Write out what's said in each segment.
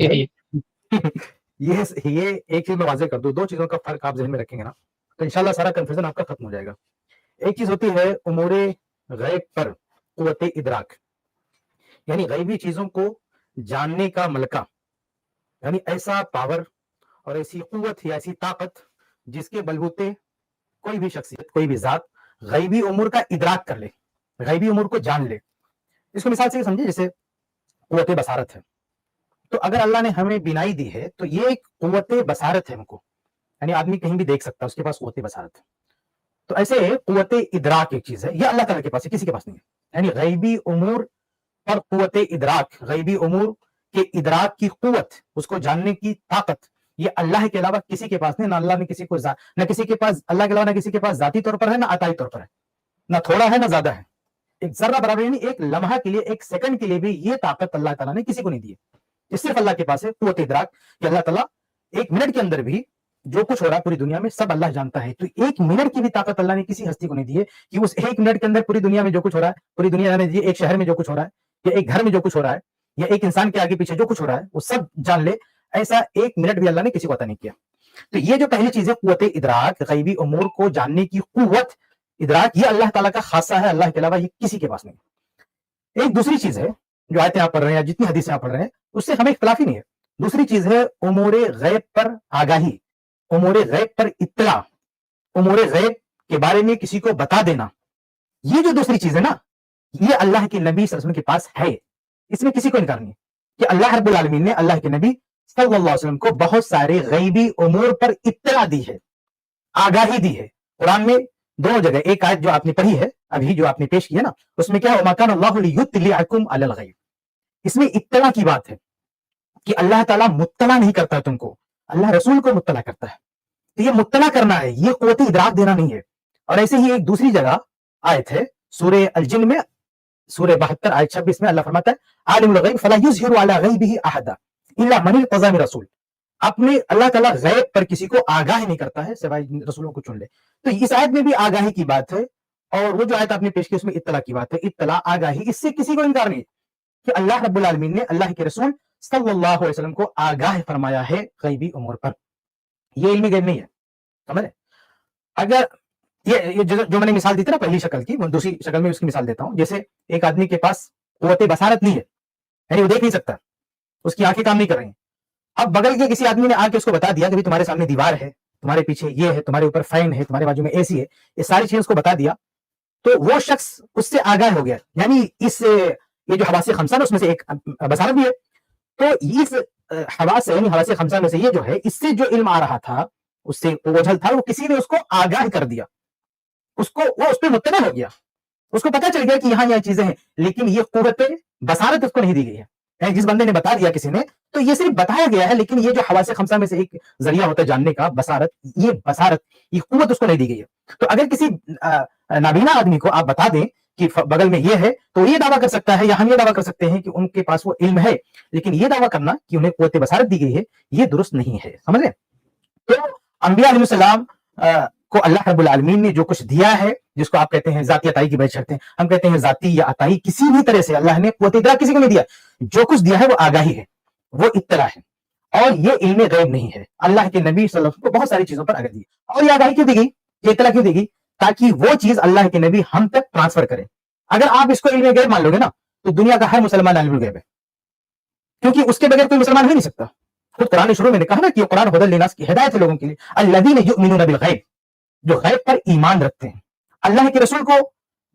یہ ایک چیز میں واضح کر دوں، دو چیزوں کا فرق آپ ذہن میں رکھیں گے نا تو انشاءاللہ سارا کنفیوژن آپ کا ختم ہو جائے گا. ایک چیز ہوتی ہے امور غیب پر قوت ادراک، یعنی غیبی چیزوں کو جاننے کا ملکہ، یعنی ایسا پاور اور ایسی قوت یا ایسی طاقت جس کے بلبوتے کوئی بھی شخصیت، کوئی بھی ذات غیبی امور کا ادراک کر لے، غیبی امور کو جان لے. اس کو مثال سے سمجھے جیسے قوت بصارت ہے. تو اگر اللہ نے ہمیں بینائی دی ہے تو یہ ایک قوت بصارت ہے ہم کو، یعنی آدمی کہیں بھی دیکھ سکتا ہے، اس کے پاس قوت بصارت ہے. تو ایسے قوت ادراک ایک چیز ہے، یہ اللہ تعالیٰ کے پاس ہے، کسی کے پاس نہیں ہے. یعنی غیبی امور پر قوت ادراک، غیبی امور کے ادراک کی قوت، اس کو جاننے کی طاقت، یہ اللہ کے علاوہ کسی کے پاس نہیں. نہ اللہ نے کسی کو نہ کسی کے پاس، اللہ کے علاوہ نہ کسی کے پاس ذاتی طور پر ہے، نہ عطائی طور پر ہے، نہ تھوڑا ہے نہ زیادہ ہے. ایک ذرہ برابر، یعنی ایک لمحہ کے لیے، ایک سیکنڈ کے لیے بھی یہ طاقت اللہ تعالیٰ نے کسی کو نہیں دی ہے. یہ صرف اللہ کے پاس ہے قوت ادراک کہ اللہ تعالیٰ ایک منٹ کے اندر بھی جو کچھ ہو رہا ہے پوری دنیا میں سب اللہ جانتا ہے. تو ایک منٹ کی بھی طاقت اللہ نے کسی ہستی کو نہیں دی ہے کہ اس ایک منٹ کے اندر پوری دنیا میں جو کچھ ہو رہا ہے، پوری دنیا نے ایک شہر میں جو کچھ ہو رہا ہے، یا ایک گھر میں جو کچھ ہو رہا ہے، یا ایک انسان کے آگے پیچھے جو کچھ ہو رہا ہے وہ سب جان لے. ایسا ایک منٹ بھی اللہ نے کسی کو عطا نہیں کیا. تو یہ جو پہلی چیز ہے قوت ادراک، غیبی امور کو جاننے کی قوت ادراک، یہ اللہ تعالیٰ کا خاصہ ہے، اللہ کے علاوہ یہ کسی کے پاس نہیں. ایک دوسری چیز ہے جو آیتیں آپ پڑھ رہے ہیں، جتنی حدیثیں آپ پڑھ رہے ہیں، اس سے ہمیں اختلاف ہی نہیں ہے. دوسری چیز ہے امور غیب پر آگاہی، امور غیب پر اطلاع، امور غیب کے بارے میں کسی کو بتا دینا. یہ جو دوسری چیز ہے نا، یہ اللہ کے نبی صلی اللہ علیہ وسلم کے پاس ہے. اس میں کسی کو انکار نہیں کہ اللہ رب العالمین نے اللہ کے نبی صلی اللہ علیہ وسلم کو بہت سارے غیبی امور پر اطلاع دی ہے، آگاہی دی ہے. قرآن میں دونوں جگہ، ایک آیت جو آپ نے پڑھی ہے ابھی، جو آپ نے پیش کی ہے نا، اس میں کیا ہے، وَمَا كَانَ اللَّهُ لِيُطْلِعَكُمْ عَلَى الْغَيْبِ. اس میں اطلاع کی بات ہے کہ اللہ تعالیٰ مطلع نہیں کرتا تم کو، اللہ رسول کو مطلع کرتا ہے. تو یہ مطلع کرنا ہے، یہ قوت ادراک دینا نہیں ہے. اور ایسے ہی ایک دوسری جگہ آیت ہے سورہ الجن میں، سورہ 72 آیت 26 میں اللہ فرماتا ہے عالم الغیب فلا یظہر علی غیبہ احدا الا من ارتضی من رسول. اپنے اللہ تعالیٰ غیب پر کسی کو آگاہ نہیں کرتا ہے سوائے رسولوں کو چن لے. تو اس آیت میں بھی آگاہی کی بات ہے، اور وہ جو آیت آپ نے پیش کی اس میں اطلاع کی بات ہے. اطلاع، آگاہی، اس سے کسی کو انکار نہیں کہ اللہ رب العالمین نے اللہ کے رسول صلی اللہ علیہ وسلم کو آگاہ فرمایا ہے غیبی امور پر. یہ علم غیب نہیں ہے، سمجھ رہے؟ اگر یہ جو میں نے مثال دی تھی نا پہلی شکل کی، دوسری شکل میں اس کی مثال دیتا ہوں. جیسے ایک آدمی کے پاس قوت بصارت نہیں ہے، یعنی وہ دیکھ نہیں سکتا، اس کی آنکھیں کام نہیں کر رہی. اب بغل کے کسی آدمی نے آ کے اس کو بتا دیا کہ تمہارے سامنے دیوار ہے، تمہارے پیچھے یہ ہے، تمہارے اوپر فین ہے، تمہارے بازو میں اے سی ہے، یہ ساری چیزیں اس کو بتا دیا، تو وہ شخص اس سے آگاہ ہو گیا. یعنی یہ جو حواس خمسہ ہے اس میں سے ایک بصارت بھی ہے. تو اس حواس، یعنی حواس خمسہ میں سے یہ جو ہے، اس سے جو علم آ رہا تھا، اس سے اوجھل تھا، وہ کسی نے اس کو آگاہ کر دیا، وہ اس پہ مطلع ہو گیا، اس کو پتا چل گیا کہ یہاں یہ چیزیں ہیں. لیکن یہ قوت بصارت اس کو نہیں دی گئی ہے. جس بندے نے بتا دیا کسی نے، تو یہ صرف بتایا گیا ہے، لیکن یہ جو حواس خمسہ میں سے ایک ذریعہ ہوتا ہے جاننے کا، بصارت، یہ بصارت، یہ قوت اس کو نہیں دی گئی ہے. تو اگر کسی نابینا آدمی کو آپ بتا دیں کہ بغل میں یہ ہے، تو یہ دعویٰ کر سکتا ہے، یا ہم یہ دعویٰ کر سکتے ہیں کہ ان کے پاس وہ علم ہے. لیکن یہ دعویٰ کرنا کہ انہیں قوت بصارت دی گئی ہے، یہ درست نہیں ہے. سمجھ لیں؟ تو انبیاء علیہ السلام کو اللہ رب العالمین نے جو کچھ دیا ہے، جس کو آپ کہتے ہیں ذاتی عطائی کی بات کرتے ہیں، ہم کہتے ہیں ذاتی یا عطائی، کسی بھی طرح سے اللہ نے قوت ادراک کسی کو نہیں دیا. جو کچھ دیا ہے وہ آگاہی ہے، وہ اطلاع ہے، اور یہ علم غیب نہیں ہے. اللہ کے نبی صلی اللہ علیہ وسلم کو بہت ساری چیزوں پر آگاہی دی. اور یہ آگاہی کیوں دی گئی، یہ اطلاع کیوں دی گئی؟ تاکہ وہ چیز اللہ کے نبی ہم تک ٹرانسفر کرے. اگر آپ اس کو علم غیب مان لو گے نا، تو دنیا کا ہر مسلمان علم غیب ہے، کیونکہ اس کے بغیر کوئی مسلمان ہو نہیں سکتا. خود قرآن نے شروع میں نے کہا نا کہ قرآن ھدی للناس کی ہدایت ہے لوگوں کے لیے، الذین یؤمنون بالغیب، جو غیب پر ایمان رکھتے ہیں. اللہ کے رسول کو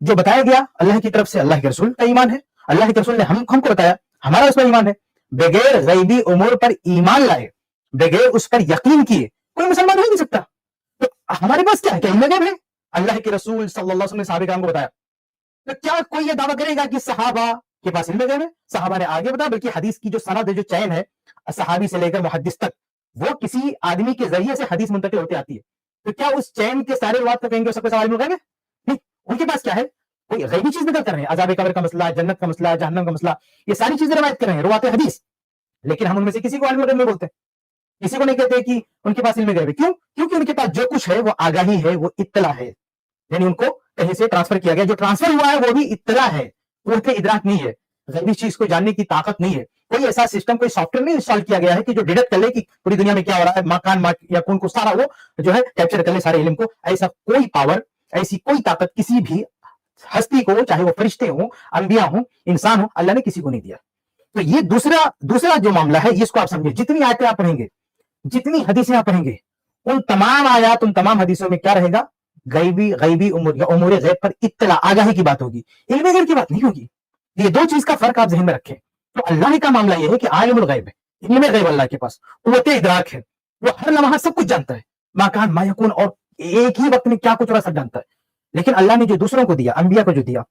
جو بتایا گیا اللہ کی طرف سے، اللہ کے رسول کا ایمان ہے. اللہ کے رسول نے ہم کو بتایا، ہمارا اس پر ایمان ہے. بغیر غیبی امور پر ایمان لائے، بغیر اس پر یقین کیے کوئی مسلمان ہو نہیں سکتا. تو ہمارے پاس کیا ہے، کیا علم غیب ہے؟ اللہ کے رسول صلی اللہ علیہ وسلم نے صحابہ کرام کو بتایا. تو کیا کوئی یہ دعویٰ کرے گا کہ صحابہ کے پاس علم غیب ہے؟ صحابہ نے آگے بتایا، بلکہ حدیث کی جو سند ہے، جو چین ہے صحابی سے لے کر محدث تک، وہ کسی آدمی کے ذریعے سے حدیث منتقل ہوتے آتی ہے. تو کیا اس چین کے سارے روات کو کہیں گے سب کے سوال میں غیب ہے؟ نہیں. ان کے پاس کیا ہے، کوئی غیبی چیز نکل کر رہے ہیں، عذاب قبر کا مسئلہ، جنت کا مسئلہ، جہنم کا مسئلہ، یہ ساری چیزیں روایت کر رہے ہیں روات حدیث. لیکن ہم ان میں سے کسی کو علم غیب میں بولتے ہیں، کسی کو نہیں کہتے کہ ان کے پاس علم غیب ہے. کیوں؟ کیونکہ ان کے پاس جو کچھ ہے وہ آگاہی ہے، وہ اطلاع ہے. یعنی ان کو کہیں سے ٹرانسفر کیا گیا، جو ٹرانسفر ہوا ہے وہ بھی اطلاع ہے، قوت ادراک نہیں ہے. غیبی چیز کو جاننے کی طاقت نہیں ہے. کوئی ایسا سسٹم کوئی سافٹ ویئر نہیں انسٹال کیا گیا ہے کہ جو ڈیٹیکٹ کر لے کہ پوری دنیا میں کیا ہو رہا ہے، مکان یا کون کو سارا وہ جو ہے کیپچر کر لے سارے علم کو. ایسا کوئی پاور، ایسی کوئی طاقت کسی بھی ہستی کو، چاہے وہ فرشتے ہوں، انبیاء ہوں، انسان ہوں، اللہ نے کسی کو نہیں دیا. تو یہ دوسرا جو معاملہ ہے، اس کو آپ سمجھیں. جتنی آیتیں آپ پڑھیں گے، جتنی حدیثیں آپ پڑھیں گے، ان تمام آیات، ان تمام حدیثوں میں کیا رہے گا؟ غیبی امور یا امور غیب پر اطلاع، آگاہی کی بات ہوگی، علم غیب کی بات نہیں ہوگی. یہ دو چیز کا فرق آپ ذہن میں رکھیں. تو اللہ کا معاملہ یہ ہے کہ عالم الغیب ہے، علم غیب اللہ کے پاس، قوت ادراک ہے، وہ ہر لمحہ سب کچھ جانتا ہے، ما کان ما یکون، اور ایک ہی وقت میں کیا کچھ ہو رہا سب جانتا ہے. لیکن اللہ نے جو دوسروں کو دیا، انبیاء کو جو دیا،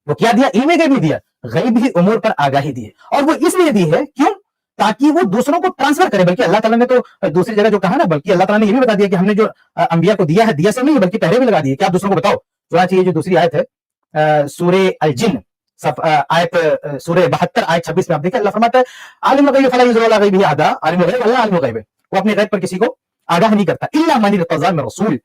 وہ کیا دیا؟ علم غیب نہیں دیا، غیبی امور پر آگاہی دی ہے. اور وہ اس لیے دی ہے، کیوں؟ تاکہ وہ دوسروں کو ٹرانسفر کرے. بلکہ اللہ تعالیٰ نے تو دوسری جگہ جو کہا نا، بلکہ اللہ تعالیٰ نے یہ بھی بتا دیا کہ ہم نے جو انبیاء کو دیا ہے، دیا سے نہیں بلکہ پہلے بھی لگا دیے کہ آپ دوسروں کو بتاؤ. چنانچہ یہ جو دوسری آیت ہے سورہ الجن، آیت سورہ 72 آیت 26 میں آپ دیکھیں، اللہ فرماتا ہے عالم الغیب فلا یظہر علی غیبہ احدا. عالم الغیب، اللہ عالم الغیب ہے، وہ اپنے غیب پر کسی کو آگاہ نہیں کرتا. الا من ارتضی من رسول،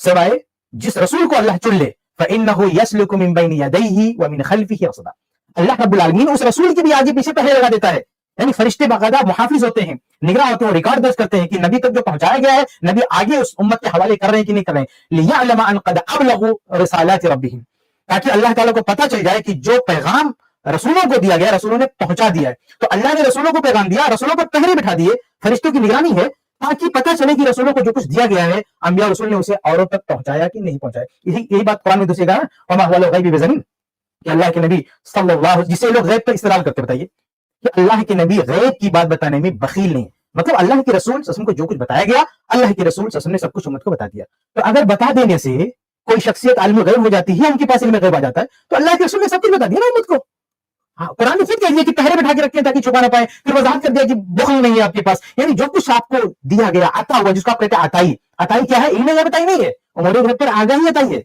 سوائے جس رسول کو اللہ چن لے. فانه يسلك من بين يديه ومن خلفه رصدا. اللہ رب العالمین اس رسول کی بھی آگے پیچھے پہلے لگا دیتا ہے. یعنی فرشتے باقاعدہ محافظ ہوتے ہیں، نگراں ہوتے ہیں، ریکارڈ درج کرتے ہیں کہ نبی تک جو پہنچایا گیا ہے، نبی آگے اس امت کے حوالے کر رہے ہیں کہ نہیں کر رہے ہیں. لِيَعْلَمَ أَنْ قَدْ أَبْلَغُوا رِسَالَاتِ رَبِّهِمْ، تاکہ اللہ تعالیٰ کو پتہ چل جائے کہ جو پیغام رسولوں کو دیا گیا، رسولوں نے پہنچا دیا ہے. تو اللہ نے رسولوں کو پیغام دیا، رسولوں کو پہلے بٹھا دیے، فرشتوں کی نگرانی ہے تاکہ پتہ چلے کہ رسولوں کو جو کچھ دیا گیا ہے، انبیاء رسول نے اسے اوروں تک پہنچایا کہ نہیں پہنچایا. یہی بات قرآن میں دوسری جگہ وما هو الغیب بضنین، کہ اللہ کے نبی صلی اللہ علیہ وسلم، جسے لوگ غیب پر استدلال کرتے، بتائیے کہ اللہ کے نبی غیب کی بات بتانے میں بخیل نہیں. مطلب اللہ کے رسول صلی اللہ علیہ وسلم کو جو کچھ بتایا گیا، اللہ کے رسول صلی اللہ علیہ وسلم نے سب کچھ امت کو بتا دیا. تو اگر بتا دینے سے کوئی شخصیت عالم غیب ہو جاتی ہے، ان کے پاس علم غیب آ جاتا ہے، تو اللہ کے رسول نے سب کچھ بتا دیا نا امت کو. قرآن نے خود کہہ دیا کہ پہلے بٹھا کے رکھیں تاکہ چھپا نہ پائے. پھر وضاحت کر دیا کہ بخل نہیں ہے آپ کے پاس. یعنی جو کچھ آپ کو دیا گیا، عطا ہوا، جس کو آپ کہتے ہیں عطائی، عطائی کیا ہے؟ علم غیب عطائی نہیں ہے، امور غیب پر آگاہی عطائی ہے.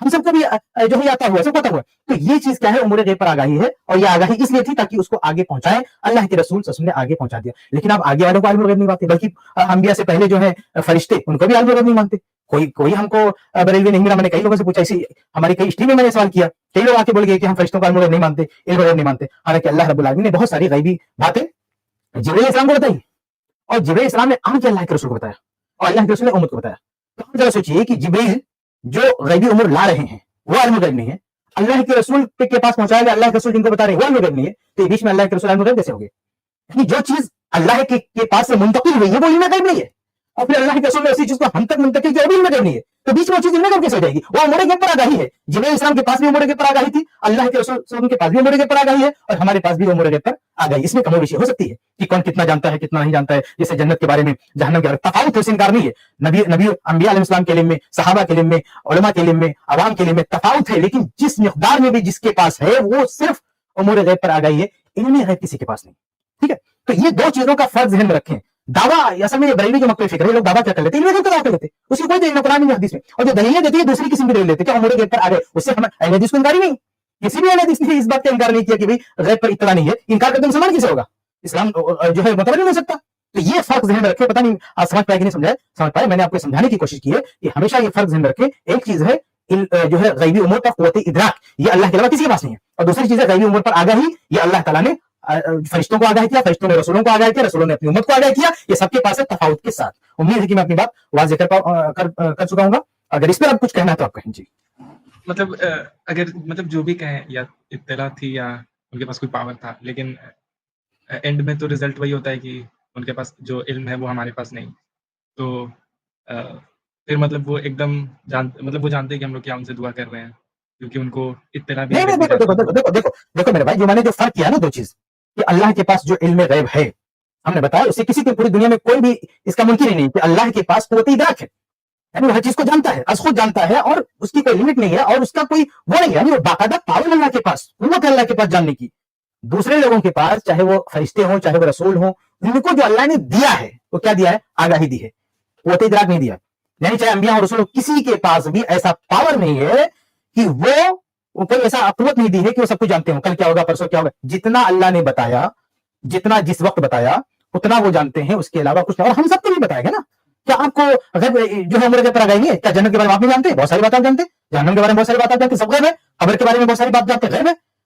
ہم سب کو بھی جو ہے آتا ہوا، سب کو آتا ہوا. تو یہ چیز کیا ہے؟ امور غیب پر آگاہی ہے. اور یہ آگاہی اس لیے تھی تاکہ اس کو آگے پہنچائے. اللہ کے رسول صلی اللہ علیہ وسلم نے آگے پہنچا دیا. لیکن آپ آگے والوں کو عالم الغیب نہیں مانتے، بلکہ انبیاء سے پہلے جو ہے فرشتے، ان کو بھی عالم الغیب نہیں مانتے. کوئی ہم کو بریلوی نہیں ملا. میں نے کئی لوگوں سے پوچھا، اسی ہماری کئی اسٹریم میں میں نے سوال کیا، کئی لوگ آ کے بول گئے کہ ہم فرشتوں کو عالم الغیب نہیں مانتے، علم غیب نہیں مانتے. حالانکہ اللہ رب العالمین نے بہت ساری غیبی باتیں جبرائیل السلام کو بتائی، اور جبرائیل السلام نے آن کے اللہ کے رسول کو بتایا، اور اللہ کے رسول نے امت کو بتایا. تو ہم ذرا سوچیے کہ جبرائیل جو غیبی امور لا رہے ہیں وہ علم غیب نہیں ہے، اللہ کے رسول کے پاس پہنچایا گیا، اللہ کے رسول جن کو بتا رہے ہیں وہ علم غیب نہیں ہے. تو بیچ میں اللہ کے رسول علم غیب کیسے ہو گئے؟ یعنی جو چیز اللہ کے پاس سے منتقل ہوئی ہے وہ علم غیب نہیں ہے، اور پھر اللہ کے رسول نے اسی چیز کو ہم تک منتقل کیا، وہ بھی علم غیب نہیں ہے. تو بیچ میں وہ چیز علم غیب کیسے ہو جائے گی؟ وہ امور غیب پر آگاہی ہے. جبرائیل السلام کے پاس بھی امور غیب پر آگاہی تھی، اللہ کے رسول کے پاس بھی امور غیب پر آگاہی ہے، اور ہمارے پاس بھی امور غیب پر آگاہی. اس میں کم و بیشی ہو سکتی ہے کہ کون کتنا جانتا ہے کتنا نہیں جانتا ہے. جیسے جنت کے بارے میں، جہنم کے بارے میں تفاوت ہے، اس سے انکار نہیں ہے. نبی انبیاء علیہ السلام کے علم میں، صحابہ کے علم میں، علماء کے علم میں، عوام کے علم میں تفاوت ہے. لیکن جس مقدار میں بھی جس کے پاس ہے وہ صرف امور غیب پر آگاہی ہے، علم غیب کسی کے پاس نہیں. ٹھیک ہے، تو یہ دو چیزوں کا فرق ذہن میں رکھیں. دعویٰ اصل میں بریلوی جو مکتب فکر ہے، لوگ دعویٰ کیا کر لیتے ہیں؟ علم غیب کا دعویٰ کر لیتے ہیں، اس کی کوئی دلیل قرآن میں حدیث میں. اور جو دلیلیں دیتی ہے دوسری قسم کی دلیل دیتے ہیں کہ امور غیب پر آ گئے. اس سے ہم اہل حدیث کو انکاری نہیں، کسی بھی اہل حدیث نے اس بات کا انکار نہیں کیا کہ بھئی غیب پر اطلاع نہیں ہے. انکار کرتے مسلمان کیسے ہوگا؟ اسلام جو ہے متبر نہیں ہو سکتا. تو یہ فرق ذہن میں رکھے. پتہ نہیں آپ سمجھ پائے کہ نہیں سمجھ پائے. میں نے آپ کو سمجھانے کی کوشش کی ہے کہ ہمیشہ یہ فرق ذہن میں رکھے. ایک چیز ہے جو ہے غیبی امور پر قوت ادراک، یہ اللہ کے علاوہ کسی کے پاس نہیں ہے. اور دوسری چیز ہے غیبی امور پر آگاہی، یہ اللہ تعالیٰ نے فرشتوں کو آگاہ کیا، فرشتوں نے رسولوں کو آگاہ کیا، رسولوں نے اپنی امت کو آگاہ کیا. یہ سب کے پاس ہے تفاوت کے ساتھ. امید ہے کہ میں اپنی بات واضح کر چکا ہوں گا. اگر اس پر آپ کچھ کہنا ہے تو آپ کہیں. جی مطلب اگر جو بھی کہیں، یا اطلاع تھی یا ان کے پاس کوئی پاور تھا، لیکن اینڈ میں تو رزلٹ وہی ہوتا ہے کہ ان کے پاس جو علم ہے وہ ہمارے پاس نہیں. تو پھر مطلب وہ ایک دم وہ جانتے ہیں کہ ہم لوگ کیا ان سے دعا کر رہے ہیں، کیونکہ ان کو اطلاع بھی دیکھو میرے بھائی، جو میں نے جو فرق کیا نا دو چیز، کہ اللہ کے پاس جو علم غیب ہے ہم نے بتایا، اسے کسی کی پوری دنیا میں کوئی بھی اس کا ممکن ہی نہیں کہ اللہ کے پاس قوت ادراک ہے. یعنی وہ ہر چیز کو جانتا ہے، از خود جانتا ہے، اور اس کی کوئی لمٹ نہیں ہے، اور اس کا کوئی وہ نہیں ہے. یعنی وہ باقاعدہ پاور اللہ کے پاس، قوت اللہ کے پاس جاننے کی. دوسرے لوگوں کے پاس، چاہے وہ فرشتے ہوں چاہے وہ رسول ہوں، ان کو جو اللہ نے دیا ہے وہ کیا دیا ہے؟ آگاہی دی ہے، قوت ادراک نہیں دیا. یعنی چاہے انبیاء اور رسول، کسی کے پاس بھی ایسا پاور نہیں ہے کہ وہ کوئی ایسا قوت نہیں دی ہے کہ وہ سب کچھ جانتے ہوں، کل کیا ہوگا، پرسوں کیا ہوگا. جتنا اللہ نے بتایا، جتنا جس وقت بتایا، اتنا وہ جانتے ہیں، اس کے علاوہ کچھ نہیں. اور ہم سب کو بھی بتایا گیا نا. کیا آپ کو غیب جو ہے امور غیب پر آگاہی نہیں ہے؟ کیا جنت کے بارے میں آپ نہیں جانتے؟ بہت ساری بات آپ جانتے ہیں. جہنم کے بارے میں بہت ساری بات آپ جانتے ہیں، سب غیب ہے. قبر کے بارے میں بہت ساری بات جانتے ہیں، غیب ہے.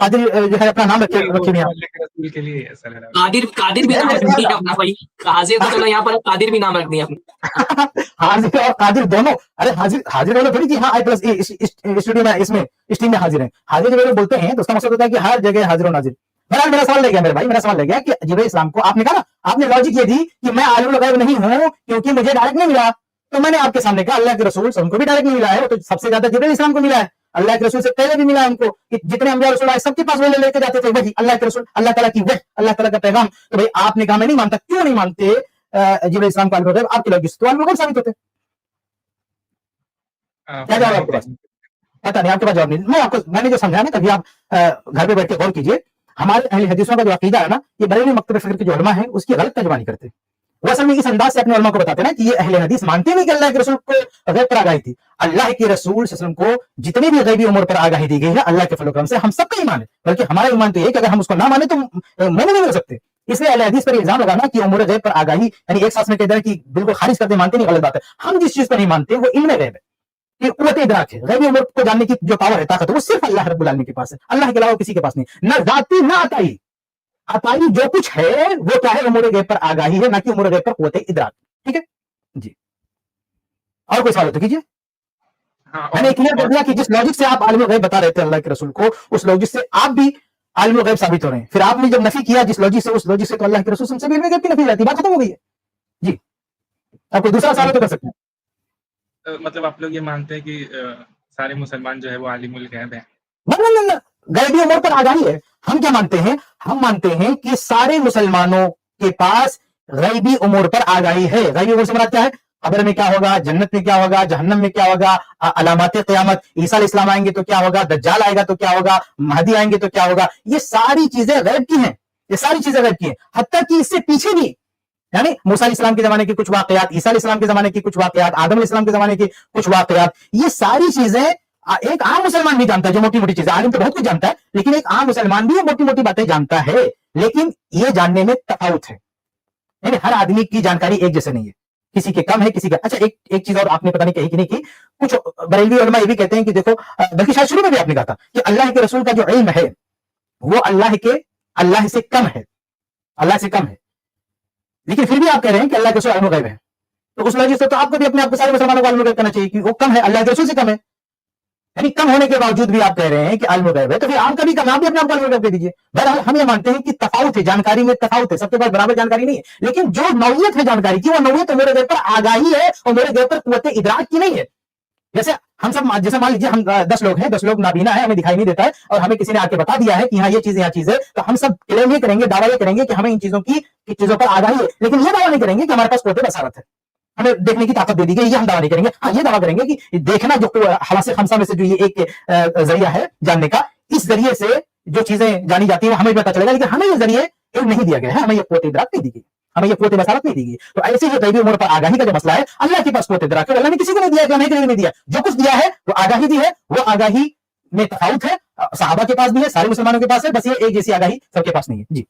قادری جو ہے اپنا نام رکھے وہ ہوئے ہیں. اللہ کے رسول کے لیے ایسا لگ رہا ہے. قادر بھی نام رکھ دیا اپنا بھائی. حاضر تو چلو یہاں پر قادر بھی نام رکھ دیا اپنا. حاضر اور قادر دونوں. ارے حاضر والے تھوڑی کہ ہاں آئی پلس اسٹوڈیو میں اس میں اس ٹیم میں حاضر ہیں. حاضر جب بولتے ہیں تو اس کا مقصد ہوتا ہے کہ ہر جگہ حاضر و ناظر. میرا سوال لے گیا میرے بھائی, میرا سوال لے گیا کہ جبرائیل اسلام کو آپ نے کہا نا, آپ نے لاجک یہ دی کہ میں عالم الغیب نہیں ہوں کیونکہ مجھے ڈائریکٹ نہیں ملا. تو میں نے آپ کے سامنے کہا اللہ کے رسول ان کو بھی ڈائریکٹ نہیں ملا ہے, تو سب سے زیادہ جبرائیل اسلام کو ملا ہے. اللہ کے رسول سے پہلے بھی ملا ان کو, جتنے انبیاء رسول آئے سب کے پاس وہ لے کے جاتے تھے وہی اللہ کے رسول, اللہ تعالیٰ کی وحی, اللہ تعالیٰ کا پیغام. تو بھائی آپ نے کہا میں نہیں مانتا, کیوں نہیں مانتے جبرائیل اسلام کو عالم الغیب؟ آپ کے لوگ تو عالم الغیب ثابت ہوتے. کیا جواب آپ کے پاس؟ پتا نہیں آپ کے پاس جواب نہیں. میں نے جو سمجھا نا, کبھی آپ گھر پہ بیٹھ کے غور کیجیے. ہمارے اہل حدیثوں کا جو عقیدہ ہے نا, یہ بریلوی مکتب فکر کے جو علماء ہیں اس کی غلط ترجمانی کرتے ہیں. وہ اصل میں اس انداز سے اپنے علماء کو بتاتے ہیں نا کہ یہ اہل حدیث مانتے نہیں کہ اللہ کے رسول کو غیب پر آگاہی تھی. اللہ کے رسول صلی اللہ علیہ وسلم کو جتنی بھی غیبی امور پر آگاہی دی گئی ہے اللہ کے فضل و کرم سے ہم سب کا ایمان ہے, بلکہ ہمارا ایمان تو یہ کہ اگر ہم اس کو نہ مانیں تو مومن نہیں ہو سکتے. اس لیے اہل حدیث پر الزام لگانا کہ امور غیب پر آگاہی یعنی ایک ساتھ میں کہہ دیں کہ بالکل خارج کرتے مانتے نہیں, غلط بات ہے. ہم جس چیز کو نہیں مانتے وہ علم غیب ہے, کہ قوت ادراک ہے. غیبی امور کو جاننے کی جو پاور ہے, طاقت ہے, وہ صرف اللہ رب العالمین کے پاس ہے, اللہ کے علاوہ کسی کے پاس نہیں. نہ ذاتی نہ عطائی. عطائی جو کچھ ہے وہ کیا ہے, امور غیب پر آگاہی ہے, نہ کہ امور غیب پر قوت ادراک. ٹھیک ہے جی, اور کوئی سوال ہو تو کیجیے. میں نے کلیئر کر دیا کہ جس لاجک سے آپ عالم الغیب بتا رہے تھے اللہ کے رسول کو, اس لاجک سے آپ بھی عالم الغیب ثابت ہو رہے ہیں. پھر آپ نے جب نفی کیا جس لاجک سے, اس لاجک سے تو اللہ کے رسول سے بھی علم غیب کی نفی جاتی, بات ختم ہو گئی ہے. جی آپ کوئی دوسرا سوال تو کر سکتے ہیں. مطلب آپ لوگ یہ مانتے ہیں کہ سارے مسلمان جو ہے وہ عالم الغیب ہیں؟ نہ, غیبی امور پر آگاہی ہے. ہم کیا مانتے ہیں, ہم مانتے ہیں کہ سارے مسلمانوں کے پاس غیبی امور پر آگاہی ہے. غیبی امور سے مراد کیا ہے, قبر میں کیا ہوگا, جنت میں کیا ہوگا, جہنم میں کیا ہوگا, علامات قیامت, عیسیٰ علیہ السلام آئیں گے تو کیا ہوگا, دجال آئے گا تو کیا ہوگا, مہدی آئیں گے تو کیا ہوگا. یہ ساری چیزیں غیب کی ہیں, یہ ساری چیزیں غیب کی ہیں. حتیٰ کہ اس سے پیچھے بھی, یعنی موسیٰ علیہ السلام کے زمانے کے کچھ واقعات, عیسیٰ علیہ السلام کے زمانے کے کچھ واقعات, آدم علیہ السلام کے زمانے کے کچھ واقعات, یہ ساری چیزیں ایک عام مسلمان بھی جانتا ہے. جو موٹی موٹی چیزیں, عالم تو بہت کچھ جانتا ہے, لیکن ایک عام مسلمان بھی موٹی موٹی باتیں جانتا ہے, لیکن یہ جاننے میں تفاوت ہے. یعنی ہر آدمی کی جانکاری ایک جیسے نہیں ہے, کسی کے کم ہے کسی کا. اچھا ایک چیز اور آپ نے پتہ نہیں کہی کہ نہیں کی, کچھ بریلوی علماء یہ بھی کہتے ہیں کہ دیکھو, بلکہ شاید شروع میں بھی آپ نے کہا تھا کہ اللہ کے رسول کا جو علم ہے وہ اللہ سے کم ہے, اللہ سے کم ہے, لیکن پھر بھی آپ کہہ رہے ہیں کہ اللہ کے رسول عالم الغیب ہے. تو اس وجہ سے تو آپ کو بھی اپنے آپ کو سارے مسلمانوں کو عالم الغیب کرنا چاہیے کہ وہ کم ہے, اللہ کے رسول سے کم ہے. یعنی کم ہونے کے باوجود بھی آپ کہہ رہے ہیں کہ عالم الغیب ہے, تو پھر آپ کا بھی کم, آپ بھی اپنے آپ کو عالم الغیب دے دیجیے. بہرحال ہم یہ مانتے ہیں کہ تفاوت ہے, جانکاری میں تفاوت ہے, سب کے پاس برابر جانکاری نہیں ہے, لیکن جو نوعیت ہے جانکاری کی وہ نوعیت میرے غیب پر آگاہی ہے اور میرے غیب پر قوت ادراک کی نہیں ہے. جیسے ہم سب, جیسے مان لیجیے ہم 10 لوگ ہیں, 10 لوگ نابینا ہے, ہمیں دکھائی نہیں دیتا ہے, اور ہمیں کسی نے آ کے بتا دیا ہے کہ ہاں یہ چیز یہاں چیز ہے, تو ہم سب کلیم یہ کریں گے, دعویٰ یہ کریں گے کہ ہمیں ان چیزوں پر آگاہی ہے, لیکن یہ دعویٰ نہیں کریں گے کہ ہمارے پاس قوت بصارت ہے, ہمیں دیکھنے کی طاقت دے دی گئی, یہ ہم دعویٰ نہیں کریں گے. ہاں یہ دعویٰ کریں گے کہ دیکھنا جو حواس خمسہ میں سے جو یہ ایک ذریعہ ہے جاننے کا, اس ذریعے سے جو چیزیں جانی جاتی ہیں وہ ہمیں پتہ چلے گا, لیکن ہمیں یہ ذریعے نہیں دیا گیا ہے, ہمیں یہ قوت ادراک نہیں دی گئی, ہمیں یہ قوت بصارت نہیں دی گئی. تو ایسے ہی غیبی امور پر آگاہی کا جو مسئلہ ہے, اللہ کے پاس قوت ادراک ہے, اللہ نے کسی کو نہیں دیا, ہمیں کسی کو نہیں دیا. جو کچھ دیا ہے وہ آگاہی دی ہے, وہ آگاہی میں تفاوت ہے, صحابہ کے پاس بھی ہے, سارے مسلمانوں کے پاس ہے, بس یہ ایک جیسی آگاہی سب کے پاس نہیں ہے. جی